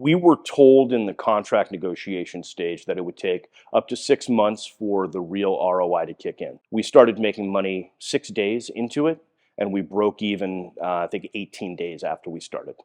We were told in the contract negotiation stage that it would take up to 6 months for the real ROI to kick in. We started making money 6 days into it, and we broke even, I think, 18 days after we started.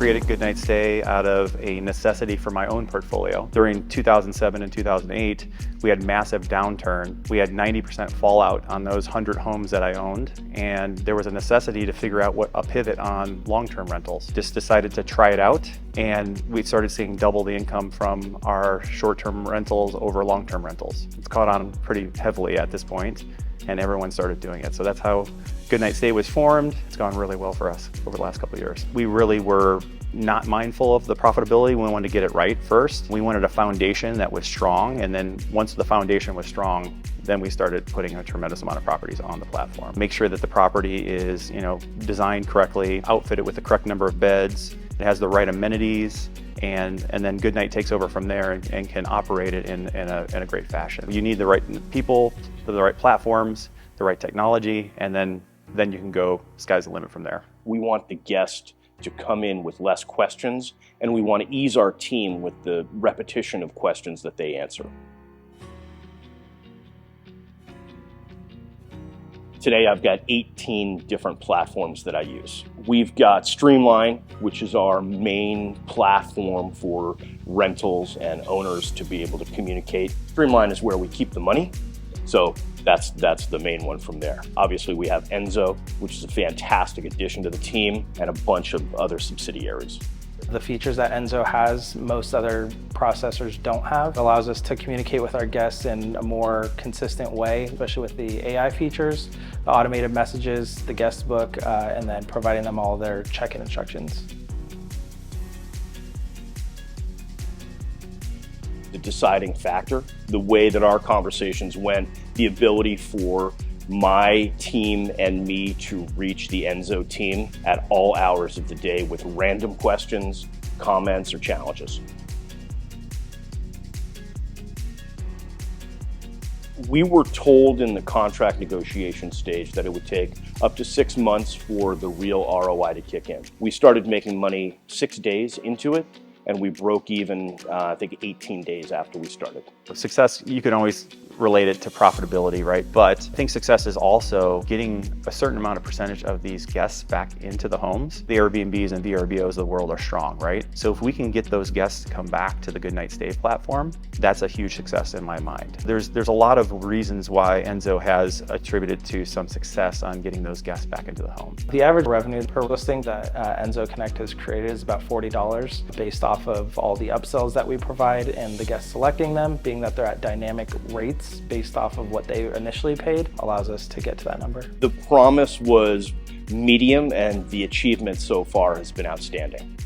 Created GoodNight Stay out of a necessity for my own portfolio. During 2007 and 2008, we had massive downturn. We had 90% fallout on those 100 homes that I owned, and there was a necessity to figure out a pivot on long-term rentals. Just decided to try it out, and we started seeing double the income from our short-term rentals over long-term rentals. It's caught on pretty heavily at this point, and everyone started doing it. So that's how GoodNight Stay was formed. It's gone really well for us over the last couple of years. We really were not mindful of the profitability. We wanted to get it right first. We wanted a foundation that was strong, and then once the foundation was strong, then we started putting a tremendous amount of properties on the platform. Make sure that the property is, designed correctly, outfitted with the correct number of beds, it has the right amenities, and then GoodNight takes over from there and can operate it in a great fashion. You need the right people, the right platforms, the right technology, and then you can go, sky's the limit from there. We want the guest to come in with less questions, and we want to ease our team with the repetition of questions that they answer. Today I've got 18 different platforms that I use. We've got Streamline, which is our main platform for rentals and owners to be able to communicate. Streamline is where we keep the money, so that's the main one from there. Obviously we have Enso, which is a fantastic addition to the team, and a bunch of other subsidiaries. The features that Enso has, most other processors don't have. It allows us to communicate with our guests in a more consistent way, especially with the AI features, the automated messages, the guest book, and then providing them all their check-in instructions. The deciding factor, the way that our conversations went, the ability for my team and me to reach the Enso team at all hours of the day with random questions, comments, or challenges. We were told in the contract negotiation stage that it would take up to 6 months for the real ROI to kick in. We started making money 6 days into it, and we broke even, I think, 18 days after we started. Success, you can always relate it to profitability, right? But I think success is also getting a certain amount of percentage of these guests back into the homes. The Airbnbs and VRBOs of the world are strong, right? So if we can get those guests to come back to the GoodNight Stay platform, that's a huge success in my mind. There's a lot of reasons why Enso has attributed to some success on getting those guests back into the home. The average revenue per listing that Enso Connect has created is about $40 based off of all the upsells that we provide and the guests selecting them, being that they're at dynamic rates based off of what they initially paid, allows us to get to that number. The promise was medium, and the achievement so far has been outstanding.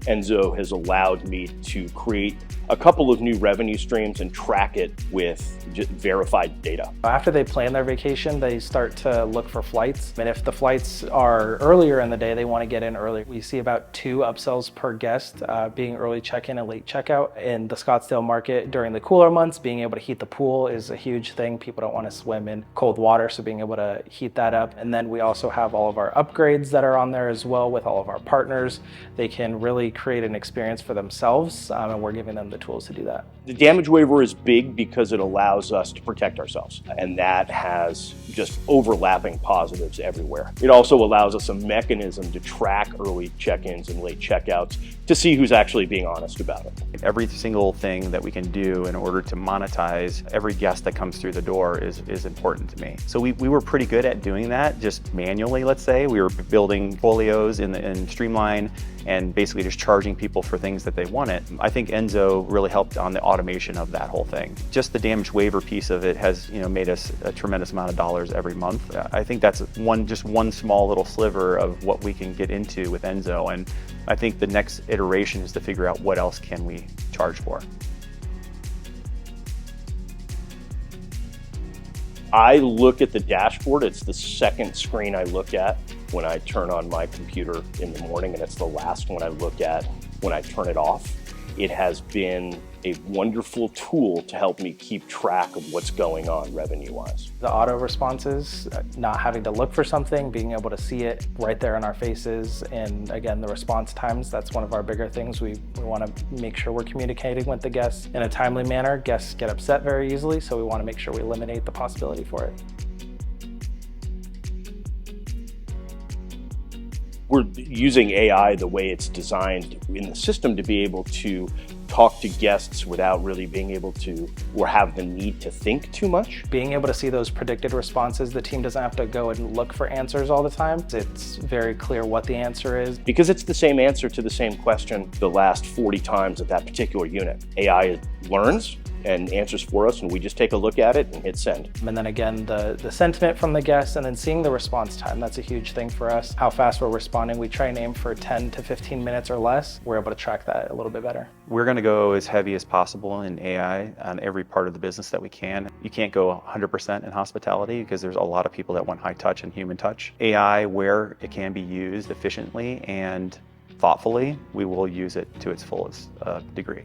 Enso has allowed me to create a couple of new revenue streams and track it with verified data. After they plan their vacation, they start to look for flights. And if the flights are earlier in the day, they want to get in early. We see about 2 upsells per guest, being early check-in and late checkout. In the Scottsdale market during the cooler months, being able to heat the pool is a huge thing. People don't want to swim in cold water, so being able to heat that up. And then we also have all of our upgrades that are on there as well with all of our partners. They can really create an experience for themselves, and we're giving them the tools to do that. The damage waiver is big because it allows us to protect ourselves, and that has just overlapping positives everywhere. It also allows us a mechanism to track early check-ins and late checkouts to see who's actually being honest about it. Every single thing that we can do in order to monetize every guest that comes through the door is important to me. So we were pretty good at doing that, just manually, let's say. We were building folios in Streamline and basically just charging people for things that they wanted. I think Enso really helped on the automation of that whole thing. Just the damage waiver piece of it has made us a tremendous amount of dollars every month. I think that's just one small little sliver of what we can get into with Enso, and I think the next iteration is to figure out what else can we charge for. I look at the dashboard, it's the second screen I look at. when I turn on my computer in the morning, and it's the last one I look at when I turn it off. It has been a wonderful tool to help me keep track of what's going on revenue-wise. The auto responses, not having to look for something, being able to see it right there in our faces, and again, the response times, that's one of our bigger things. We want to make sure we're communicating with the guests in a timely manner. Guests get upset very easily, so we want to make sure we eliminate the possibility for it. We're using AI the way it's designed in the system to be able to talk to guests without really being able to, or have the need to think too much. Being able to see those predicted responses, the team doesn't have to go and look for answers all the time. It's very clear what the answer is. Because it's the same answer to the same question the last 40 times at that particular unit. AI learns and answers for us, and we just take a look at it and hit send. And then again, the sentiment from the guests, and then seeing the response time, that's a huge thing for us. How fast we're responding, we try and aim for 10 to 15 minutes or less. We're able to track that a little bit better. We're going to go as heavy as possible in AI on every part of the business that we can. You can't go 100% in hospitality because there's a lot of people that want high touch and human touch. AI, where it can be used efficiently and thoughtfully, we will use it to its fullest degree.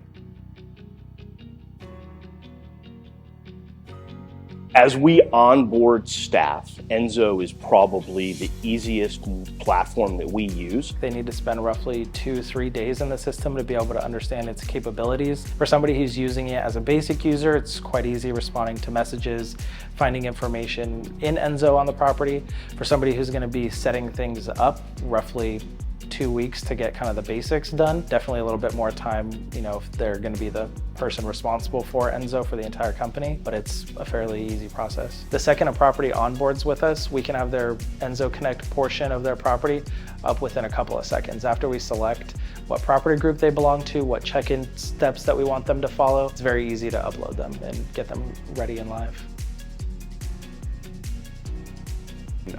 As we onboard staff, Enso is probably the easiest platform that we use. They need to spend roughly 2-3 days in the system to be able to understand its capabilities. For somebody who's using it as a basic user, it's quite easy responding to messages, finding information in Enso on the property. For somebody who's going to be setting things up, roughly 2 weeks to get kind of the basics done. Definitely a little bit more time, if they're going to be the person responsible for Enso for the entire company, but it's a fairly easy process. The second a property onboards with us, we can have their Enso Connect portion of their property up within a couple of seconds. After we select what property group they belong to, what check-in steps that we want them to follow, it's very easy to upload them and get them ready and live.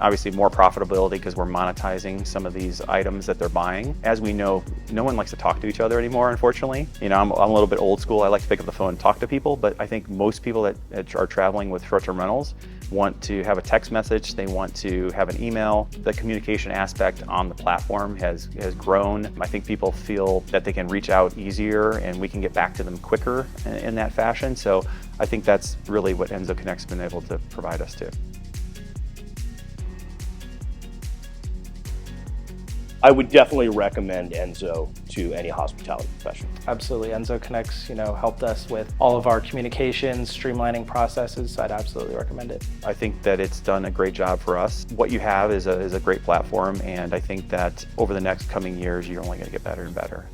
Obviously more profitability because we're monetizing some of these items that they're buying. As we know, no one likes to talk to each other anymore, unfortunately. I'm a little bit old school. I like to pick up the phone and talk to people, but I think most people that are traveling with short-term rentals want to have a text message, they want to have an email. The communication aspect on the platform has grown. I think people feel that they can reach out easier and we can get back to them quicker in that fashion. So I think that's really what Enso Connect's been able to provide us to. I would definitely recommend Enso to any hospitality professional. Absolutely. Enso Connect's, helped us with all of our communications, streamlining processes, so I'd absolutely recommend it. I think that it's done a great job for us. What you have is a great platform, and I think that over the next coming years, you're only going to get better and better.